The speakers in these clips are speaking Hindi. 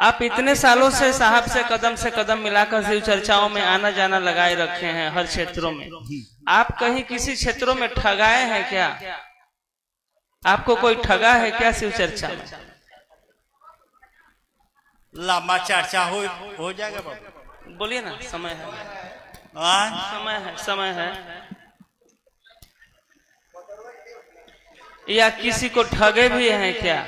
आप इतने सालों से साहब से कदम मिलाकर शिव चर्चाओं में आना जाना लगाए रखे हैं हर क्षेत्रों में। आप कहीं किसी क्षेत्रों में ठगाए हैं क्या? आपको कोई ठगा है क्या शिव चर्चा में? लंबा चर्चा हो जाएगा बाबू, बोलिए ना। समय है, समय है। या किसी को ठगे भी हैं क्या?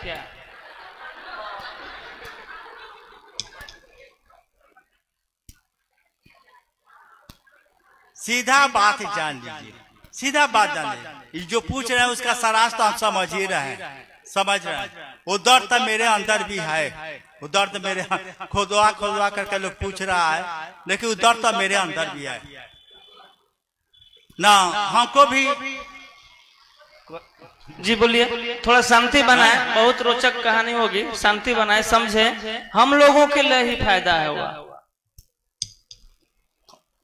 सीधा बात जान लीजिए, सीधा बात जान लीजिए। जो पूछ रहे हैं उसका सराश तो हम समझ ही रहे हैं, समझ रहे हैं। वो दर्द तो मेरे अंदर भी है, वो दर्द मेरे खोदवा करके लोग पूछ रहा है, लेकिन वो दर्द तो मेरे अंदर भी है ना। हमको भी जी बोलिए। थोड़ा शांति बनाए, बहुत रोचक कहानी होगी, शांति बनाए, समझे। हम लोगों के लिए ही फायदा है हुआ।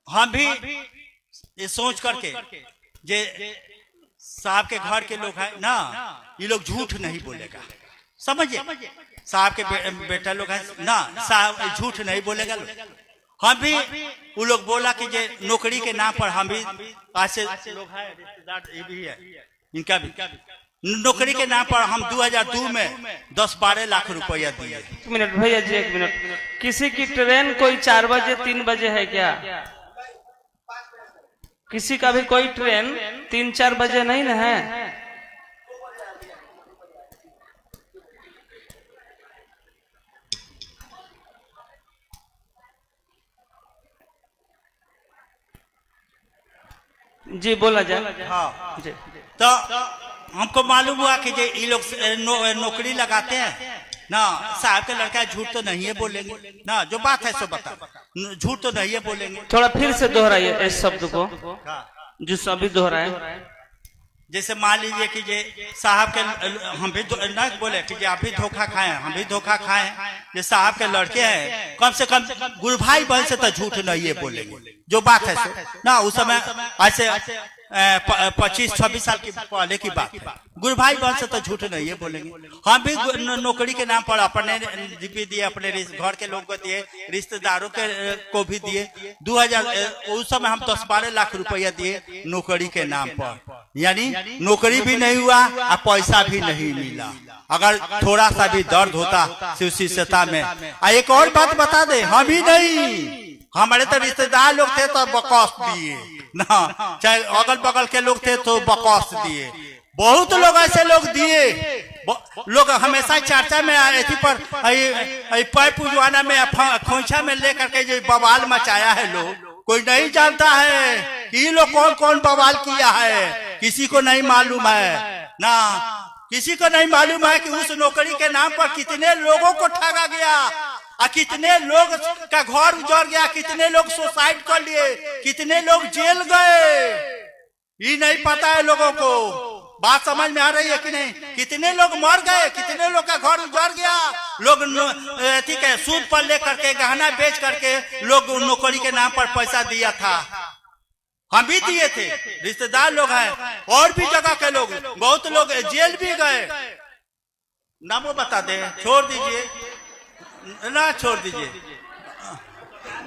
हम भी ये सोच करके जे साहब के घर के लोग हैं ना, ये लोग झूठ नहीं बोलेगा, समझिए। साहब के बेटा लोग हैं ना, साहब झूठ नहीं बोलेगा। हम भी वो लोग बोला कि जे नौकरी के नाम पर हम भी ऐसे लोग हैं, रिश्तेदार ये भी है, इनका भी नौकरी के नाम पर हम 2002 में 10-12 लाख रुपया दिए। एक मिनट भैया जी, एक मिनट। किसी की ट्रेन कोई 4 बजे 3 बजे है क्या? किसी का भी कोई ट्रेन 3-4 बजे नहीं ना है? जी बोला जाए। हाँ जी। तो हमको मालूम हुआ कि जे ये लोग नौकरी लगाते हैं ना, साहब के लड़का झूठ तो नहीं है बोलेंगे ना, जो बात है सो बता, झूठ तो नहीं है बोलेंगे। थोड़ा फिर से दोहराइए इस शब्द को जो सभी दोहराए। जैसे मान लीजिए कि जे साहब के हम भी ना बोले कि जे आप भी धोखा खाए, हम भी धोखा खाए। ये साहब के लड़के हैं, कम से कम गुरु भाई बहन से तो झूठ नहीं है बोलेंगे, जो बात है सो ना। उस समय ऐसे 25-26 साल की पहले की बात है, गुरु भाई बहन से तो झूठ नहीं है बोलेंगे। हम भी नौकरी के नाम पर अपने भी दिए, अपने घर के लोगों को दिए, रिश्तेदारों के को भी दिए। 2000 उस समय हम 10-12 लाख रुपया दिए नौकरी के नाम पर, यानी नौकरी भी नहीं हुआ और पैसा भी नहीं मिला। अगर थोड़ा सा भी दर्द होता शिव शिष्यता में। एक और बात बता दे, हम ही नहीं, हमारे तो रिश्तेदार लोग थे तो बकौस दिए ना, चाहे अगल बगल के लोग थे तो बकौस दिए। बहुत लोग ऐसे लोग दिए, लोग हमेशा चर्चा में ऐसी पर पैर पुजवाना में खोइछा में लेकर के जो बवाल मचाया है लोग, कोई नहीं जानता है कि ये लोग कौन कौन बवाल किया है, किसी को नहीं मालूम है ना। किसी को नहीं मालूम है कि उस नौकरी के नाम पर कितने लोगों को ठगा गया, कितने लोग का घर उजड़ गया, कितने लोग सुसाइड कर लिए, कितने लोग जेल गए, ये नहीं पता है लोगों को। बात समझ में आ रही है कि नहीं? कितने लोग मर गए, कितने लोग का घर उजड़ गया। लोग ठीक है सूद पर लेकर के, गहना बेच करके लोग नौकरी के नाम पर पैसा दिया था, हम भी दिए थे, रिश्तेदार लोग हैं, और भी जगह के लोग, बहुत लोग जेल भी गए। नामों बता दे, छोड़ दीजिए ना, छोड़ दीजिए।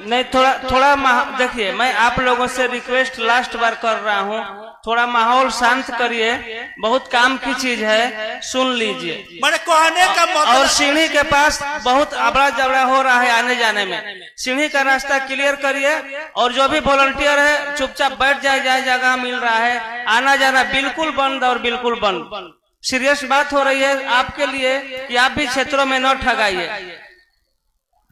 नहीं, थोड़ा देखिए, मैं आप लोगों से रिक्वेस्ट लास्ट बार कर रहा हूँ, थोड़ा माहौल शांत करिए, बहुत काम की चीज है, सुन लीजिए। मैंने कहने का मतलब, और सीढ़ी के पास बहुत अबड़ा जबड़ा हो रहा है आने जाने में, सीढ़ी का रास्ता क्लियर करिए। और जो भी वॉलंटियर है चुपचाप बैठ जाए, जहाँ जगह मिल रहा है, आना जाना बिल्कुल बंद और बिल्कुल बंद। सीरियस बात हो रही है आपके लिए कि आप भी क्षेत्रों में न ठगाइए,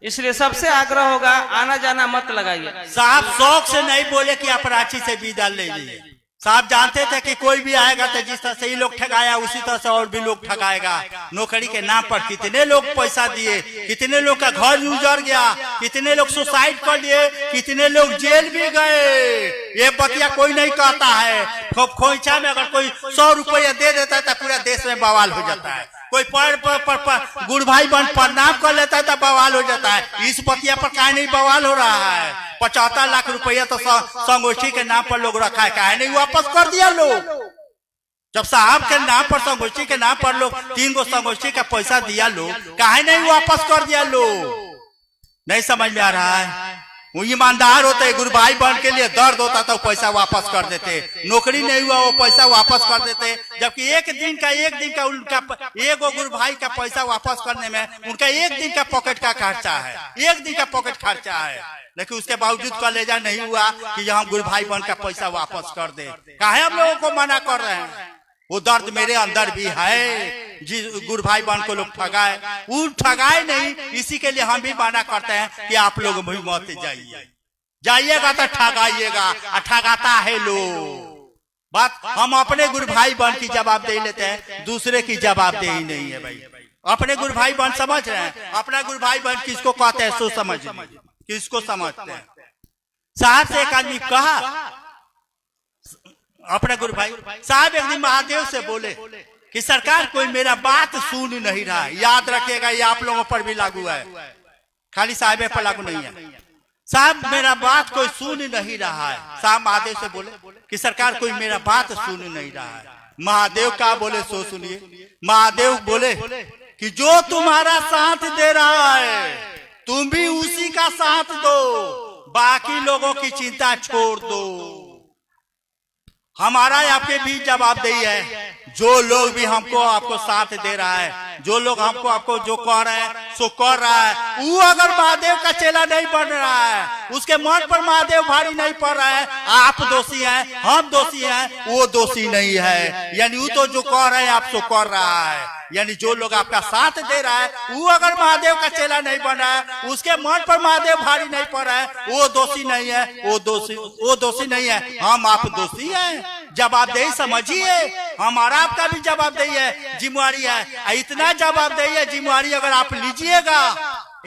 इसलिए सबसे आग्रह होगा आना जाना मत लगाइए। साहब शौक से नहीं बोले कि आप रांची से विदा ले लीजिए, साहब जानते थे कि कोई भी आएगा तो जिस तरह से ही लोग ठगाया उसी तरह से और भी लोग ठगाएगा। नौकरी के नाम पर कितने लोग पैसा दिए, कितने लोग का घर उजड़ गया, कितने लोग सुसाइड कर लिए, कितने लोग जेल भी गए। ये बतिया कोई नहीं कहता है। खोइछा में अगर कोई 100 रुपया दे देता है तो पूरा देश में बवाल हो जाता है। कोई पर गुरु भाई बन प्रणाम कर लेता है तो बवाल हो जाता है। इस बतिया पर काहे नहीं बवाल हो रहा है? 75 लाख रुपया तो संगोष्ठी के नाम पर लोग रखा है, काहे नहीं वापस कर दिया लोग? जब साहब के नाम पर संगोष्ठी के नाम पर लोग 3 गो संगोष्ठी का पैसा दिया लोग, काहे नहीं वापस कर दिया लोग? नहीं समझ में आ रहा है। वो ईमानदार होते, गुरु भाई बहन के लिए दर्द होता तो पैसा वापस कर देते, नौकरी नहीं हुआ वो पैसा वापस कर देते। जबकि एक दिन का उनका एगो गुरु भाई का पैसा वापस करने में उनका एक दिन का पॉकेट का खर्चा है, एक दिन का पॉकेट खर्चा है। लेकिन उसके बावजूद कलेजा नहीं हुआ कि हम गुरु भाई बहन का पैसा वापस कर दे। काहे हम लोगों को मना कर रहे हैं? वो दर्द मेरे अंदर भी है। जी गुरु भाई बहन को लोग ठगाए, वो ठगाए नहीं, इसी के लिए हम भी मना करते हैं कि आप लोग भी मत जाइएगा तो ठगाइएगा, ठगाता है लोग। बात हम अपने गुरु भाई बहन की जवाबदेही लेते हैं, दूसरे की जवाबदेही नहीं है भाई। अपने गुरु भाई बहन समझ रहे हैं, अपना गुरु भाई बहन किसको कहते हैं सो समझ, किसको समझते हैं। साहब से एक आदमी कहा, अपना गुरु भाई साहब एक दिन महादेव से बोले कि सरकार कोई मेरा बात सुन नहीं रहा है। याद रखिएगा ये आप लोगों पर भी लागू है, खाली साहब पर लागू नहीं है। साहब मेरा बात कोई सुन नहीं रहा है। साहब महादेव से बोले कि सरकार कोई मेरा बात सुन नहीं रहा है। महादेव क्या बोले सो सुनिए। महादेव बोले कि जो तुम्हारा साथ दे रहा है तुम भी उसी का साथ दो, बाकी लोगों की चिंता छोड़ दो। हमारा आपके भी जवाबदेही है। जो लोग भी हमको आपको साथ दे रहा है, जो लोग हमको आपको जो कह रहे हैं सो कर रहा है, वो अगर महादेव का चेला नहीं बन रहा है, उसके मन पर महादेव भारी नहीं पड़ रहा है, आप दोषी हैं, हम दोषी हैं, वो दोषी नहीं है। यानी वो तो जो कह रहे हैं आप सो कर रहा है। यानी जो लोग आपका साथ दे रहा है वो अगर महादेव का चेला नहीं बन रहा है, उसके मन पर महादेव भारी नहीं पड़ रहा है, वो दोषी नहीं है, वो दोषी नहीं है। हम आप दोषी हैं। जवाबदेही समझिए, हमारा आपका भी जवाबदेही है, जिम्मेवारी है। इतना जवाबदेही है, जिम्मेवारी अगर आप लीजिएगा,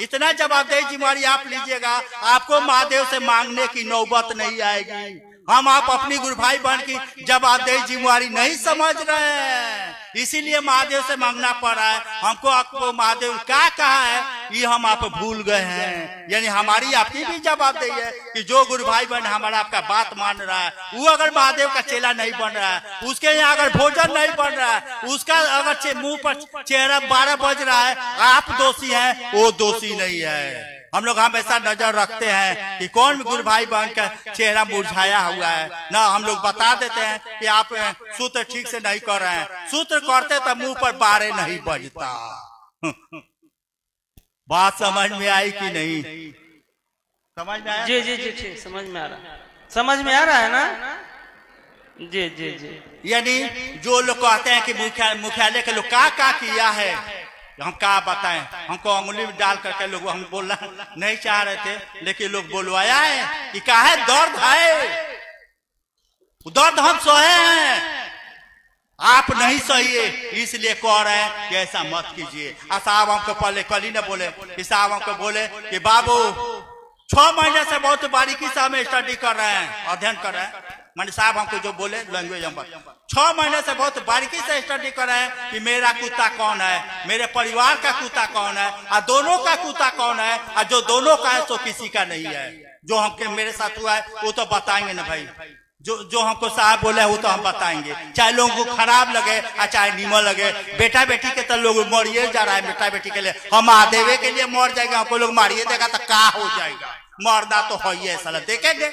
इतना जवाबदेही जिम्मेवारी आप लीजिएगा, आपको महादेव से मांगने की नौबत नहीं आएगी। हम आप अपनी गुरु भाई बहन की जवाबदेही जिम्मेवारी नहीं समझ रहे हैं, इसीलिए महादेव से मांगना पड़ रहा है। हमको आपको महादेव क्या कहा है ये हम आप भूल गए हैं। यानी हमारी आपकी भी जवाबदेही है कि जो गुरु भाई बहन हमारा आपका बात मान रहा है, वो अगर महादेव का चेला नहीं बन रहा है, उसके यहाँ अगर भोजन नहीं बन रहा है, उसका अगर मुंह पर चेहरा 12 बज रहा है, आप दोषी हैं, वो दोषी नहीं है। हम लोग हमेशा नजर रखते हैं कि कौन गुरु भाई बहन का चेहरा मुरझाया हुआ है ना, हम लोग बता देते हैं कि आप सूत्र ठीक से नहीं कर रहे हैं। सूत्र करते तो मुंह पर 12 नहीं बजता। बात समझ में आई कि नहीं? समझ में आया? जी जी जी ठीक, समझ में आ रहा, समझ में आ रहा है ना? जी जी जी। यानी जो लोग कहते हैं कि मुख्यालय के लोग क्या किया है, हम क्या बताएं। हमको अंगुली में डाल करके लोग हम बोलना नहीं चाह रहे थे, लेकिन लोग बोलवाया है कि क्या है, दर्द है, दर्द हम सहे हैं, आप नहीं सहिए, इसलिए कह रहे हैं कि ऐसा मत कीजिए। साहब हमको पहले कल ही न बोले कि साहब हमको बोले कि बाबू 6 महीने से बहुत बारीकी से हम स्टडी कर रहे हैं, अध्ययन कर रहे हैं। मैंने साहब हमको जो बोले लैंग्वेज हम 6 महीने से बहुत बारीकी से स्टडी कर रहे हैं कि मेरा कुत्ता कौन है, मेरे परिवार का कुत्ता कौन है, और दोनों का कुत्ता कौन है, और जो दोनों का है तो किसी का नहीं है। जो हमके मेरे साथ हुआ है वो तो बताएंगे ना भाई, जो हमको साहब बोले वो तो हम बताएंगे, चाहे लोगों को खराब लगे और चाहे नीमन लगे। बेटा बेटी के तो लोग मरिए जा रहा है, बेटा बेटी के लिए हम महादेवे के लिए मर जाएगा, हमको लोग मारिए देगा तो क्या हो जाएगा, मरना तो है ही है साला, देखेंगे।